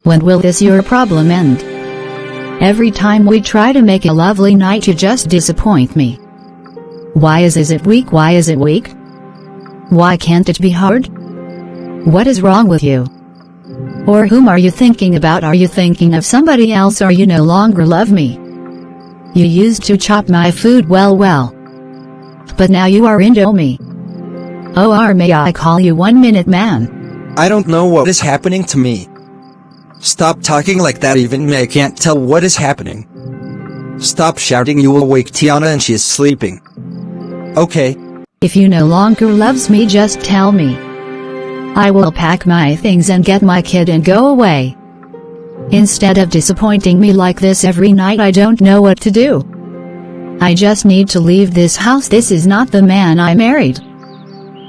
When will this your problem end? Every time we try to make a lovely night you just disappoint me. Why is it weak? Why is it weak? Why can't it be hard? What is wrong with you? Or whom are you thinking about? Are you thinking of somebody else, or you no longer love me? You used to chop my food well, but now you are into me. Or may I call you 1 minute man? I don't know what is happening to me. Stop talking like that, even me I can't tell what is happening. Stop shouting, you will wake Tiana and she is sleeping. Okay. If you no longer loves me, just tell me. I will pack my things and get my kid and go away. Instead of disappointing me like this every night, I don't know what to do. I just need to leave this house. This is not the man I married.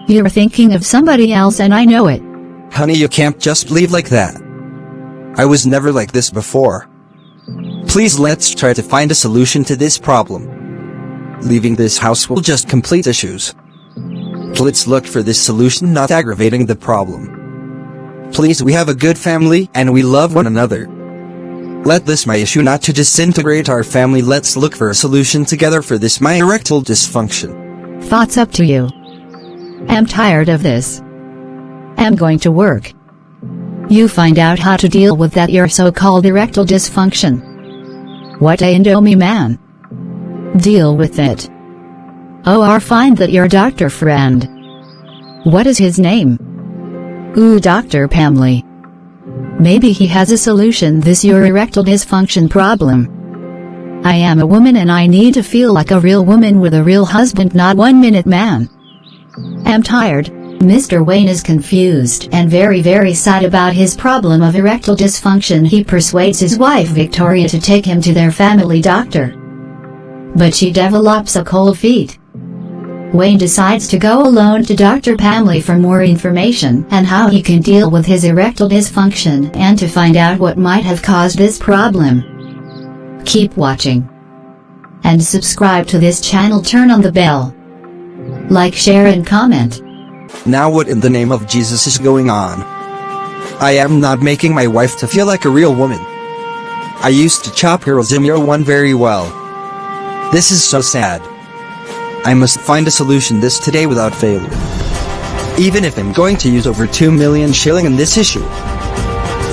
You're thinking of somebody else and I know it. Honey, you can't just leave like that. I was never like this before. Please, let's try to find a solution to this problem. Leaving this house will just complete issues. Let's look for this solution, not aggravating the problem. Please, we have a good family and we love one another. Let this my issue not to disintegrate our family. Let's look for a solution together for this my erectile dysfunction. Thoughts up to you. I'm tired of this. I'm going to work. You find out how to deal with that your so-called erectile dysfunction. What a Indomie man. Deal with it. Or find that your doctor friend. What is his name? Ooh, Dr. PAMLI. Maybe he has a solution this your erectile dysfunction problem. I am a woman and I need to feel like a real woman with a real husband, not 1 minute man. I'm tired. Mr. Wayne is confused and very sad about his problem of erectile dysfunction. He persuades his wife Victoria to take him to their family doctor. But she develops a cold feet. Wayne decides to go alone to Dr. PAMLI for more information and how he can deal with his erectile dysfunction and to find out what might have caused this problem. Keep watching. And subscribe to this channel. Turn on the bell. Like, share and comment. Now what in the name of Jesus is going on? I am not making my wife to feel like a real woman. I used to chop her Zimmer one very well. This is so sad. I must find a solution this today without failure. Even if I'm going to use over 2 million shilling in this issue.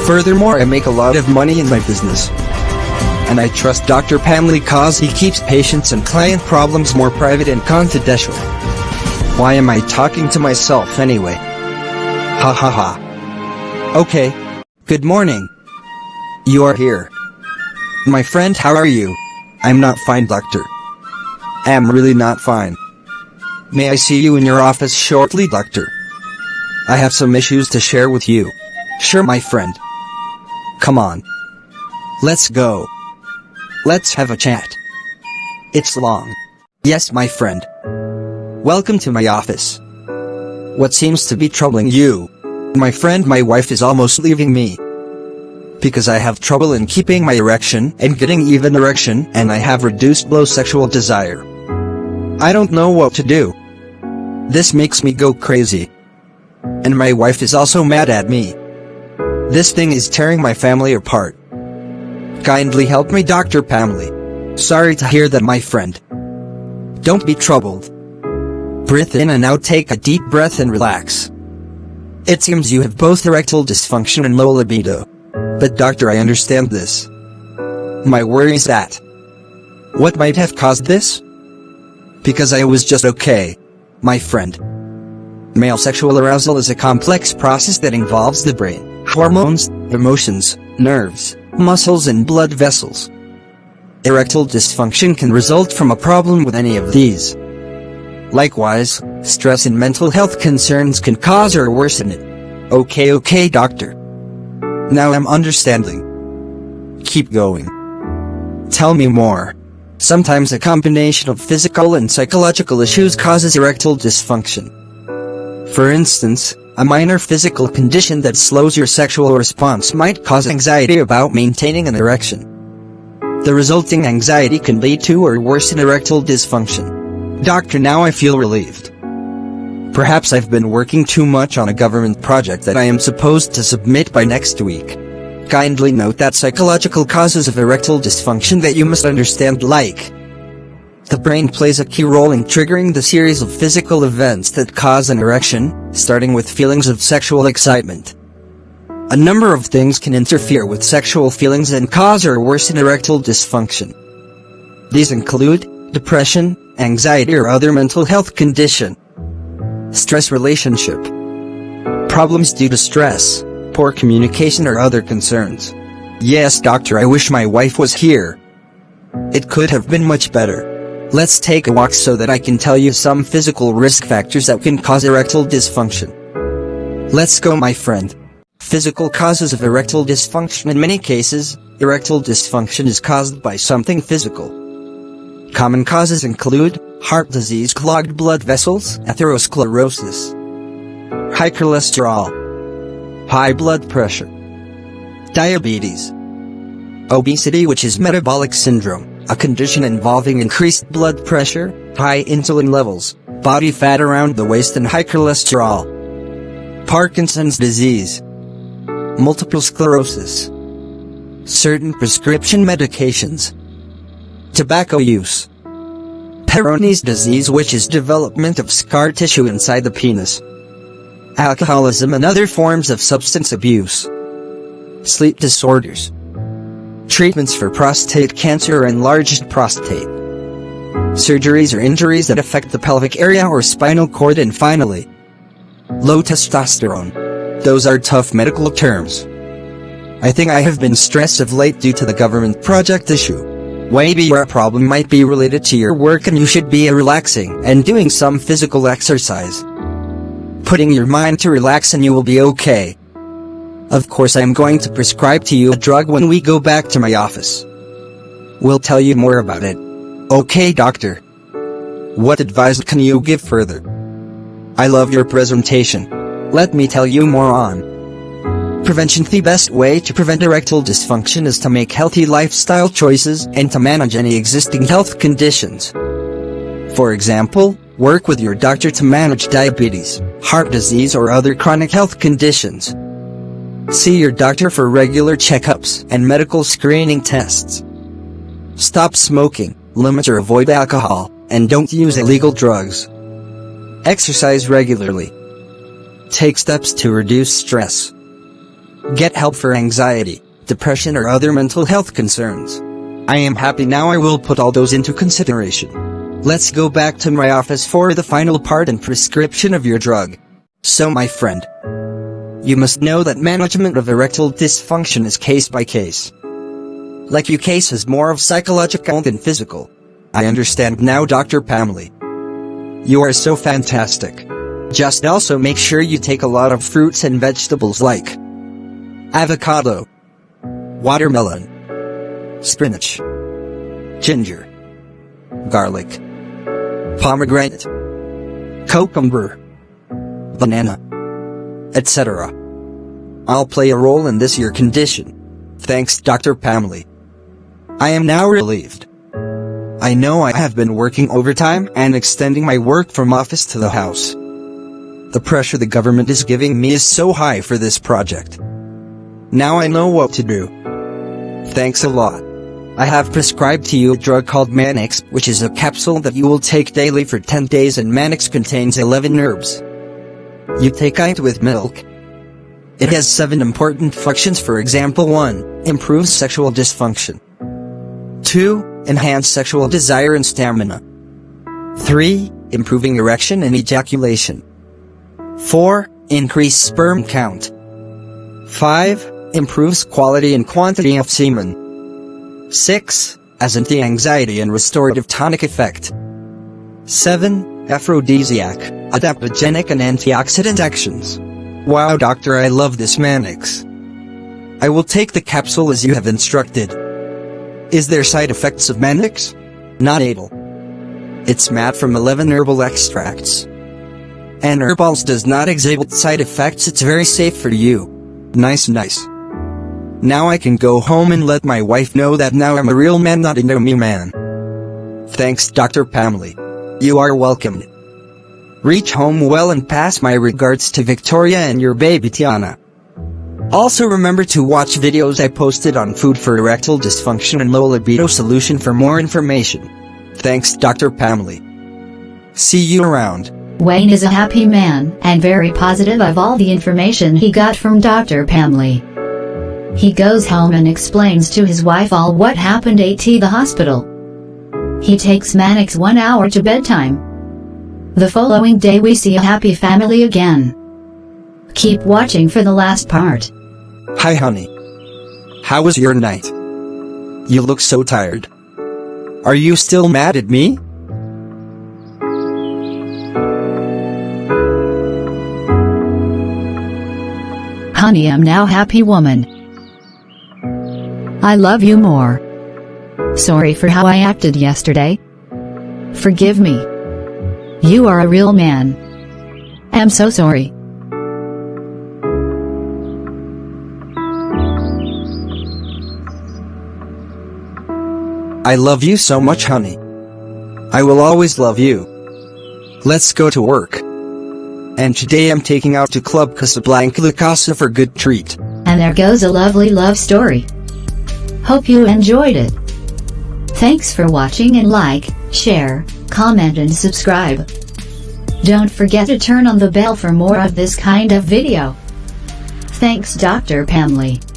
Furthermore, I make a lot of money in my business. And I trust Dr. PAMLI cause he keeps patients and client problems more private and confidential. Why am I talking to myself anyway? Ha ha ha. Okay. Good morning. You are here. My friend, how are you? I'm not fine, doctor. I'm really not fine. May I see you in your office shortly, doctor? I have some issues to share with you. Sure, my friend. Come on. Let's go. Let's have a chat. It's long. Yes, my friend. Welcome to my office. What seems to be troubling you? My friend, my wife is almost leaving me. Because I have trouble in keeping my erection and getting even erection, and I have reduced low sexual desire. I don't know what to do. This makes me go crazy. And my wife is also mad at me. This thing is tearing my family apart. Kindly help me, Dr. PAMLI. Sorry to hear that, my friend. Don't be troubled. Breathe in and out, take a deep breath and relax. It seems you have both erectile dysfunction and low libido. But doctor, I understand this. My worry is that. What might have caused this? Because I was just okay. My friend. Male sexual arousal is a complex process that involves the brain, hormones, emotions, nerves, muscles and blood vessels. Erectile dysfunction can result from a problem with any of these. Likewise, stress and mental health concerns can cause or worsen it. Okay, doctor. Now I'm understanding. Keep going. Tell me more. Sometimes a combination of physical and psychological issues causes erectile dysfunction. For instance, a minor physical condition that slows your sexual response might cause anxiety about maintaining an erection. The resulting anxiety can lead to or worsen erectile dysfunction. Doctor, now I feel relieved. Perhaps I've been working too much on a government project that I am supposed to submit by next week. Kindly note that psychological causes of erectile dysfunction that you must understand, like the brain plays a key role in triggering the series of physical events that cause an erection, starting with feelings of sexual excitement. A number of things can interfere with sexual feelings and cause or worsen erectile dysfunction. These include depression, anxiety or other mental health condition, stress relationship, problems due to stress, poor communication or other concerns. Yes, doctor, I wish my wife was here. It could have been much better. Let's take a walk so that I can tell you some physical risk factors that can cause erectile dysfunction. Let's go, my friend. Physical causes of erectile dysfunction. In many cases, erectile dysfunction is caused by something physical. Common causes include heart disease, clogged blood vessels, atherosclerosis, high cholesterol, high blood pressure, diabetes, obesity, which is metabolic syndrome, a condition involving increased blood pressure, high insulin levels, body fat around the waist and high cholesterol, Parkinson's disease, multiple sclerosis, certain prescription medications, tobacco use, Peyronie's disease, which is development of scar tissue inside the penis, alcoholism and other forms of substance abuse, sleep disorders, treatments for prostate cancer or enlarged prostate, surgeries or injuries that affect the pelvic area or spinal cord, and finally, low testosterone. Those are tough medical terms. I think I have been stressed of late due to the government project issue. Maybe your problem might be related to your work and you should be relaxing and doing some physical exercise. Putting your mind to relax and you will be okay. Of course, I am going to prescribe to you a drug when we go back to my office. We'll tell you more about it. Okay, doctor. What advice can you give further? I love your presentation. Let me tell you more on prevention. The best way to prevent erectile dysfunction is to make healthy lifestyle choices and to manage any existing health conditions. For example, work with your doctor to manage diabetes, heart disease or other chronic health conditions. See your doctor for regular checkups and medical screening tests. Stop smoking, limit or avoid alcohol, and don't use illegal drugs. Exercise regularly. Take steps to reduce stress. Get help for anxiety, depression or other mental health concerns. I am happy now. I will put all those into consideration. Let's go back to my office for the final part and prescription of your drug. So my friend, you must know that management of erectile dysfunction is case by case. Like your case is more of psychological than physical. I understand now, Dr. PAMLI. You are so fantastic. Just also make sure you take a lot of fruits and vegetables like avocado, watermelon, spinach, ginger, garlic, pomegranate, cucumber, banana, etc. I'll play a role in this your condition. Thanks, Dr. PAMLI. I am now relieved. I know I have been working overtime and extending my work from office to the house. The pressure the government is giving me is so high for this project. Now I know what to do. Thanks a lot. I have prescribed to you a drug called Manix, which is a capsule that you will take daily for 10 days, and Manix contains 11 herbs. You take it with milk. It has 7 important functions. For example, 1. Improves sexual dysfunction. 2. Enhance sexual desire and stamina. 3. Improving erection and ejaculation. 4. Increase sperm count. 5. Improves quality and quantity of semen. 6. Has anti-anxiety and restorative tonic effect. 7. Aphrodisiac, adaptogenic and antioxidant actions. Wow, doctor, I love this Manix. I will take the capsule as you have instructed. Is there side effects of Manix? Not at all. It's made from 11 herbal extracts. And herbals does not exhibit side effects. It's very safe for you. Nice. Now I can go home and let my wife know that now I'm a real man, not a dummy man. Thanks, Dr. PAMLI. You are welcome. Reach home well and pass my regards to Victoria and your baby Tiana. Also remember to watch videos I posted on food for erectile dysfunction and low libido solution for more information. Thanks Dr. PAMLI. See you around. Wayne is a happy man and very positive of all the information he got from Dr. PAMLI. He goes home and explains to his wife all what happened at the hospital. He takes Manix 1 hour to bedtime. The following day we see a happy family again. Keep watching for the last part. Hi honey. How was your night? You look so tired. Are you still mad at me? Honey, I'm now happy woman. I love you more. Sorry for how I acted yesterday. Forgive me. You are a real man. I'm so sorry. I love you so much honey. I will always love you. Let's go to work. And today I'm taking out to Club Casablanca La Casa for good treat. And there goes a lovely love story. Hope you enjoyed it. Thanks for watching and like, share, comment and subscribe. Don't forget to turn on the bell for more of this kind of video. Thanks Dr. PAMLI.